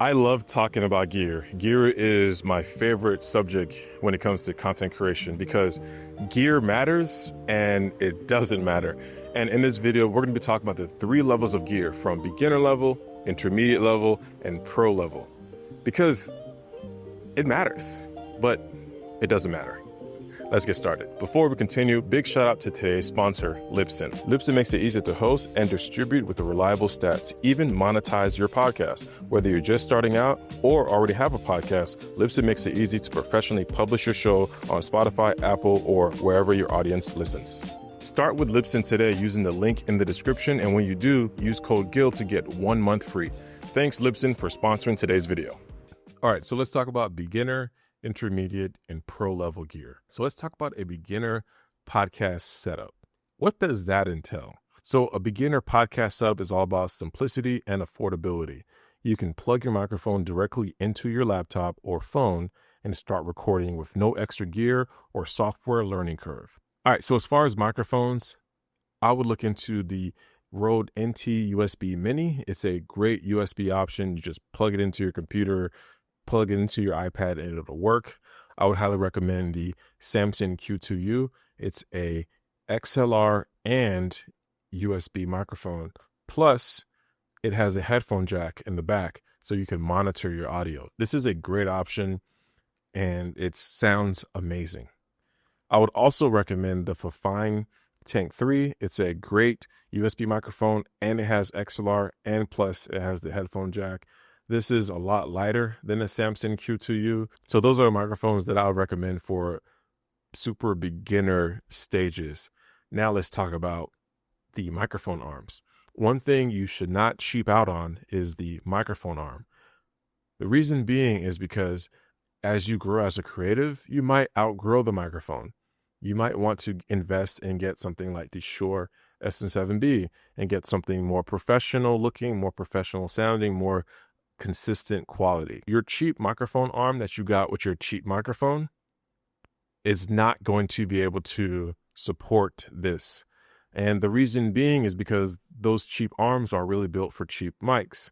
I love talking about gear. Gear is my favorite subject when it comes to content creation because gear matters and it doesn't matter. And in this video, we're going to be talking about the 3 levels of gear from beginner level, intermediate level, and pro level. Because it matters, but it doesn't matter. Let's get started. Before we continue, big shout out to today's sponsor, Libsyn. Libsyn makes it easy to host and distribute with the reliable stats, even monetize your podcast. Whether you're just starting out or already have a podcast, Libsyn makes it easy to professionally publish your show on Spotify, Apple, or wherever your audience listens. Start with Libsyn today using the link in the description, and when you do, use code GIL to get 1 month free. Thanks, Libsyn, for sponsoring today's video. All right, so let's talk about beginner, intermediate, and pro level gear. So let's talk about a beginner podcast setup. What does that entail? So a beginner podcast setup is all about simplicity and affordability. You can plug your microphone directly into your laptop or phone and start recording with no extra gear or software learning curve. All right, so as far as microphones, I would look into the Rode NT USB Mini. It's a great USB option. You just plug it into your computer, plug it into your iPad, and it'll work. I would highly recommend the Samson Q2U. It's a XLR and USB microphone. Plus, it has a headphone jack in the back so you can monitor your audio. This is a great option and it sounds amazing. I would also recommend the Fifine Tank 3. It's a great USB microphone and it has XLR, and plus it has the headphone jack. This is a lot lighter than the Samson Q2U. So those are microphones that I would recommend for super beginner stages. Now let's talk about the microphone arms. One thing you should not cheap out on is the microphone arm. The reason being is because as you grow as a creative, you might outgrow the microphone. You might want to invest and get something like the Shure SM7B and get something more professional looking, more professional sounding, more consistent quality. Your cheap microphone arm that you got with your cheap microphone is not going to be able to support this. And the reason being is because those cheap arms are really built for cheap mics.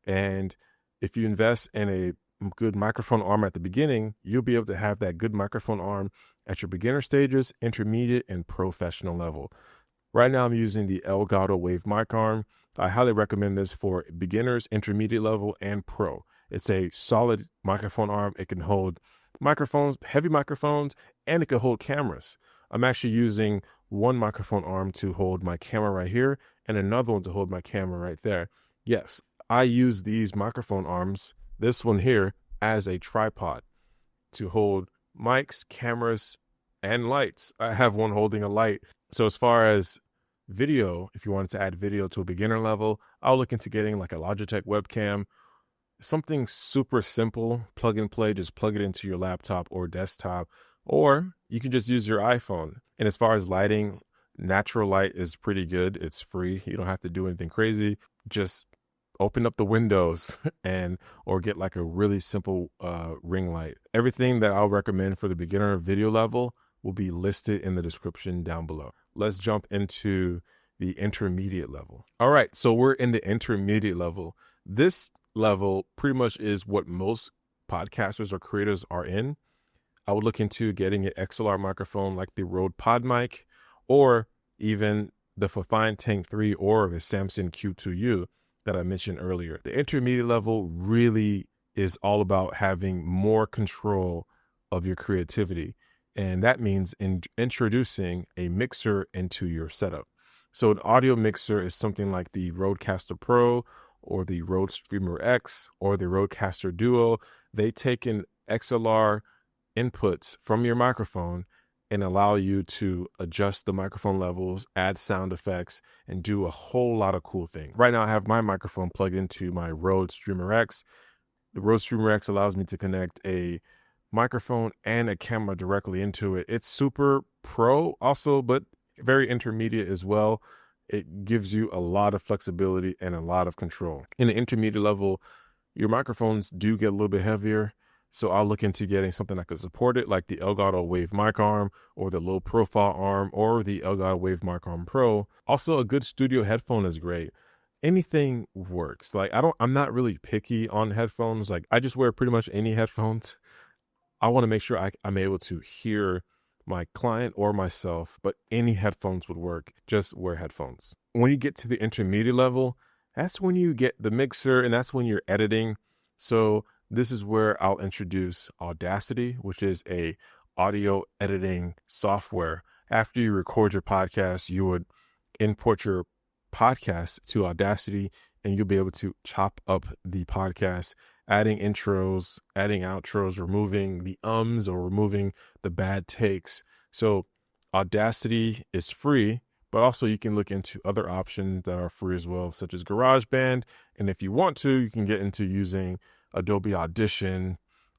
And if you invest in a good microphone arm at the beginning, you'll be able to have that good microphone arm at your beginner stages, intermediate, and professional level. Right now I'm using the Elgato Wave mic arm. I highly recommend this for beginners, intermediate level, and pro. It's a solid microphone arm. It can hold microphones, heavy microphones, and it can hold cameras. I'm actually using one microphone arm to hold my camera right here and another one to hold my camera right there. Yes, I use these microphone arms, this one here, as a tripod to hold mics, cameras, and lights. I have one holding a light. So as far as video, if you wanted to add video to a beginner level, I'll look into getting like a Logitech webcam, something super simple, plug and play, just plug it into your laptop or desktop, or you can just use your iPhone. And as far as lighting, natural light is pretty good. It's free. You don't have to do anything crazy. Just open up the windows or get like a really simple ring light. Everything that I'll recommend for the beginner video level will be listed in the description down below. Let's jump into the intermediate level. All right, so we're in the intermediate level. This level pretty much is what most podcasters or creators are in. I would look into getting an XLR microphone like the Rode PodMic, or even the Fifine Tank 3 or the Samson Q2U that I mentioned earlier. The intermediate level really is all about having more control of your creativity. And that means introducing a mixer into your setup. So an audio mixer is something like the Rodecaster Pro or the Rode Streamer X or the Rodecaster Duo. They take in XLR inputs from your microphone and allow you to adjust the microphone levels, add sound effects, and do a whole lot of cool things. Right now I have my microphone plugged into my Rode Streamer X. The Rode Streamer X allows me to connect a microphone and a camera directly into it. It's super pro also, but very intermediate as well. It gives you a lot of flexibility and a lot of control. In the intermediate level, your microphones do get a little bit heavier. So I'll look into getting something that could support it, like the Elgato Wave mic arm or the low profile arm or the Elgato Wave mic arm Pro. Also, a good studio headphone is great. anything works. Like I'm not really picky on headphones. Like I just wear pretty much any headphones. I want to make sure I'm able to hear my client or myself, but any headphones would work. Just wear headphones. When you get to the intermediate level, that's when you get the mixer and that's when you're editing. So this is where I'll introduce Audacity, which is a audio editing software. After you record your podcast, you would import your podcast to Audacity and you'll be able to chop up the podcast, adding intros, adding outros, removing the ums or removing the bad takes. So Audacity is free, but also you can look into other options that are free as well, such as GarageBand. And if you want to, you can get into using Adobe Audition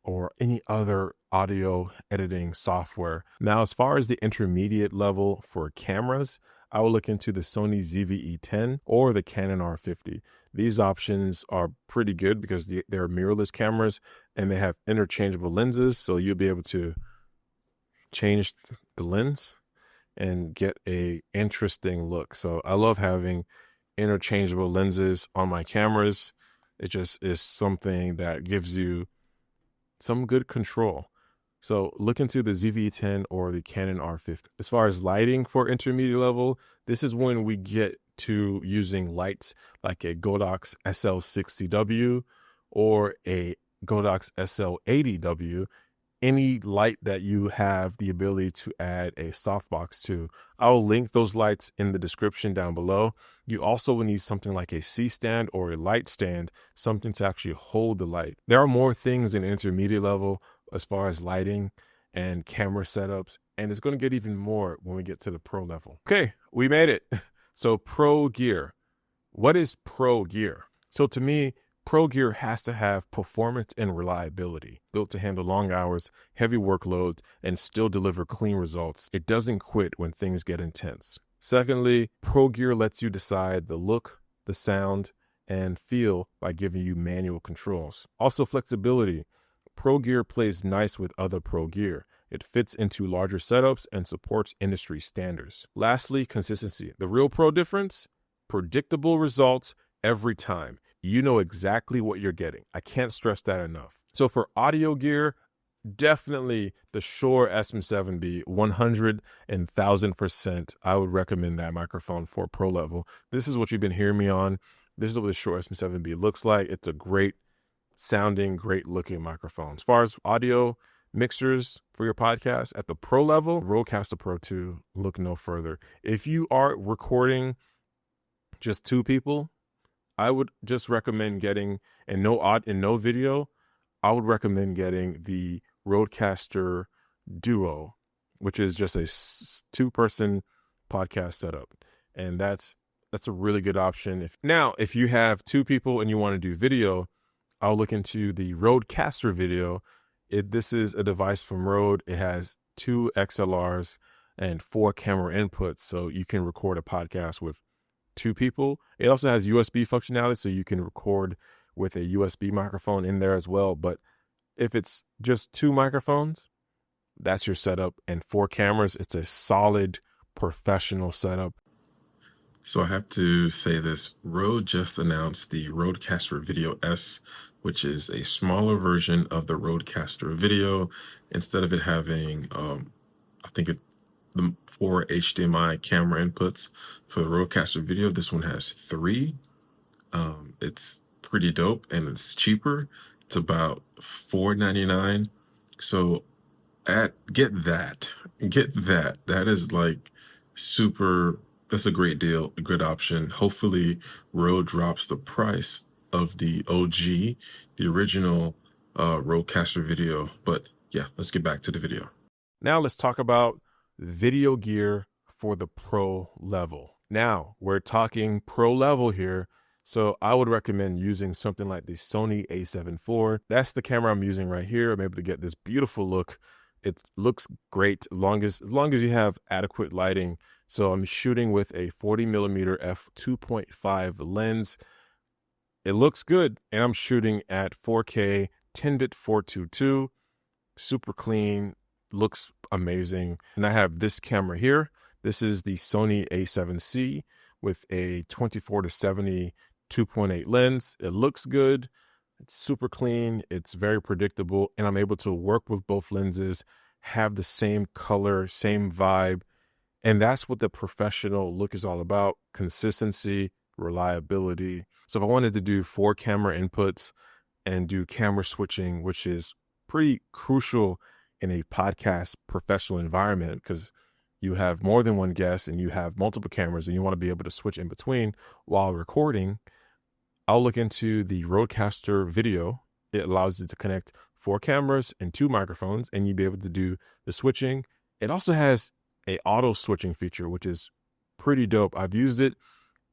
or any other audio editing software. Now, as far as the intermediate level for cameras, I will look into the Sony ZV-E10 or the Canon R50. These options are pretty good because they're mirrorless cameras and they have interchangeable lenses. So you'll be able to change the lens and get a interesting look. So I love having interchangeable lenses on my cameras. It just is something that gives you some good control. So look into the ZV-10 or the Canon R50. As far as lighting for intermediate level, this is when we get to using lights like a Godox SL60W or a Godox SL80W. Any light that you have the ability to add a softbox to. I'll link those lights in the description down below. You also will need something like a C-stand or a light stand, something to actually hold the light. There are more things in intermediate level as far as lighting and camera setups, and it's going to get even more when we get to the pro level. Okay, we made it. So pro gear. What is pro gear? So to me, pro gear has to have performance and reliability, built to handle long hours, heavy workloads, and still deliver clean results. It doesn't quit when things get intense. Secondly, pro gear lets you decide the look, the sound, and feel by giving you manual controls. Also flexibility. Pro gear plays nice with other pro gear. It fits into larger setups and supports industry standards. Lastly, consistency. The real pro difference? Predictable results every time. You know exactly what you're getting. I can't stress that enough. So for audio gear, definitely the Shure SM7B 100,000%. I would recommend that microphone for pro level. This is what you've been hearing me on. This is what the Shure SM7B looks like. It's a great sounding, great looking microphone. As far as audio mixers for your podcast at the pro level, Rodecaster Pro 2, look no further. If you are recording just two people, I would just recommend getting, and no video, I would recommend getting the Rodecaster Duo, which is just a two-person podcast setup. And that's a really good option. If you have two people and you want to do video, I'll look into the Rodecaster Video. This is a device from Rode. It has 2 XLRs and 4 camera inputs, so you can record a podcast with 2 people. It also has USB functionality, so you can record with a USB microphone in there as well. But if it's just 2 microphones, that's your setup. And 4 cameras, it's a solid professional setup. So I have to say this, Rode just announced the Rodecaster Video S, which is a smaller version of the Rodecaster Video. Instead of it having, the 4 HDMI camera inputs for the Rodecaster Video, this one has 3. It's pretty dope and it's cheaper. It's about $4.99. So get that. That is like super. That's a great deal, a good option. Hopefully, Rode drops the price of the OG, the original Rodecaster Video. But yeah, let's get back to the video. Now let's talk about video gear for the pro level. Now we're talking pro level here. So I would recommend using something like the Sony a7 IV. That's the camera I'm using right here. I'm able to get this beautiful look. It looks great as long as you have adequate lighting. So I'm shooting with a 40mm f2.5 lens. It looks good, and I'm shooting at 4K 10-bit 422. Super clean, looks amazing. And I have this camera here. This is the Sony a7C with a 24-70 2.8 lens. It looks good. It's super clean. It's very predictable. And I'm able to work with both lenses, have the same color, same vibe. And that's what the professional look is all about: consistency, reliability. So if I wanted to do 4 camera inputs and do camera switching, which is pretty crucial in a podcast professional environment, because you have more than one guest and you have multiple cameras and you want to be able to switch in between while recording, I'll look into the Rodecaster Video. It allows you to connect 4 cameras and 2 microphones, and you'll be able to do the switching. It also has a auto switching feature, which is pretty dope. I've used it.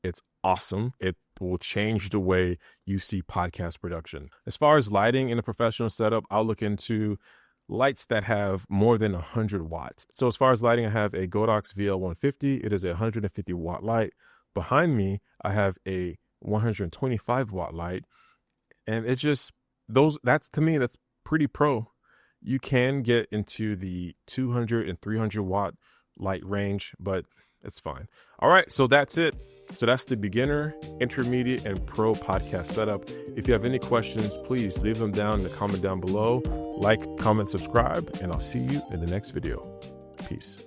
It's awesome. It will change the way you see podcast production. As far as lighting in a professional setup, I'll look into lights that have more than 100 watts. So as far as lighting, I have a Godox VL150. It is a 150 watt light. Behind me, I have a 125 watt light. And it just, that's, to me, that's pretty pro. You can get into the 200 and 300 watt light range, but it's fine. All right, so that's it. So that's the beginner, intermediate, and pro podcast setup. If you have any questions, please leave them down in the comment down below. Like, comment, subscribe, and I'll see you in the next video. Peace.